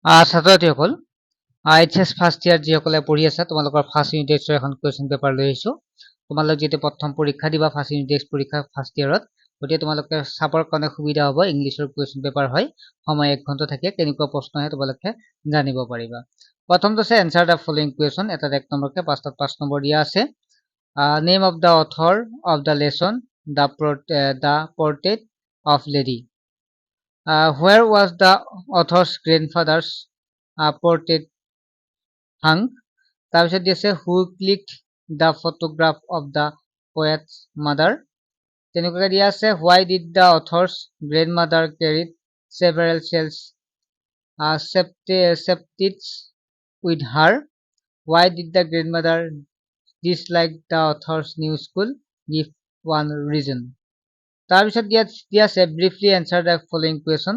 ছাত্ৰ ছাত্ৰীসকল HS first year যিসকলে পঢ়ি আছে তোমালোকৰ ফাৰ্ষ্ট ইউনিট টেষ্টৰ এখন কুৱেশ্যন পেপাৰ লৈ আহিছো তোমালোক যেতিয়া প্ৰথম পৰীক্ষা দিবা ফাৰ্ষ্ট ইউনিট টেষ্ট পৰীক্ষা ফাৰ্ষ্ট ইয়াৰত গতিকে তোমালোকে চাবৰ কাৰণে সুবিধা হ'ব ইংলিছৰ কুৱেশ্যন পেপাৰ হয় সময় 1 ঘণ্টা থাকে কেনেকুৱা প্ৰশ্ন আহে তোমালোকে জানিব পাৰিবা প্ৰথমটো আছে এনসাৰ দা ফলোইং কুৱেশ্যন এটা 1 নম্বৰকে 5 নম্বৰ দিয়া আছে name of the author of the lesson the portrait of lady where was the author's grandfather's portrait hung তাৰপিছত দিছে who clicked the photograph of the poet's mother তেনেকৈ দিয়া আছে why did the author's grandmother carry several shells septics with her why did the grandmother dislike the author's new school give one reason তাৰপিছত দিয়া আছে briefly answer the following question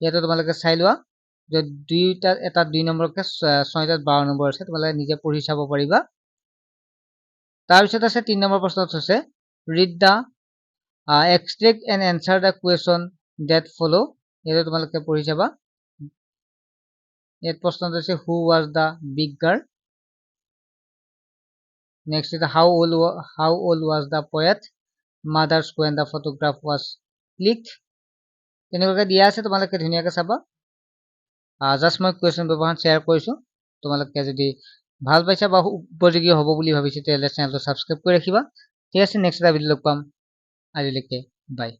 ইয়াতে তোমালোকে চাই লোৱা যে এটা 2 নম্বৰকে 6 নম্বৰ আছে তোমালোকে নিজে পঢ়ি চাব পাৰিবা তাৰপিছত আছে 3 নম্বৰ প্ৰশ্নত আছে read the extract and answer the question that follow ইয়াতে তোমালোকে পঢ়ি চাবা এই প্ৰশ্নত আছে who was the bigger next is how old was the poet mother's when the photograph was clicked তেনেকৈ দিয়া আছে তোমালোকে ধুনিয়াকৈ চাবা জাস্ট মই কুৱেশ্যন পেপাৰখন শেয়াৰ কৰিছো তোমালোকে যদি ভাল পাইছা বা উপযোগী হ'ব বুলি ভাবিছে তেতিয়াহ'লে চেনেলটো সাবস্ক্ৰাইব কৰি ৰাখিবা ঠিক আছে নেক্সট এটা ভিডিঅ' লগ পাম আজিলৈকে বাই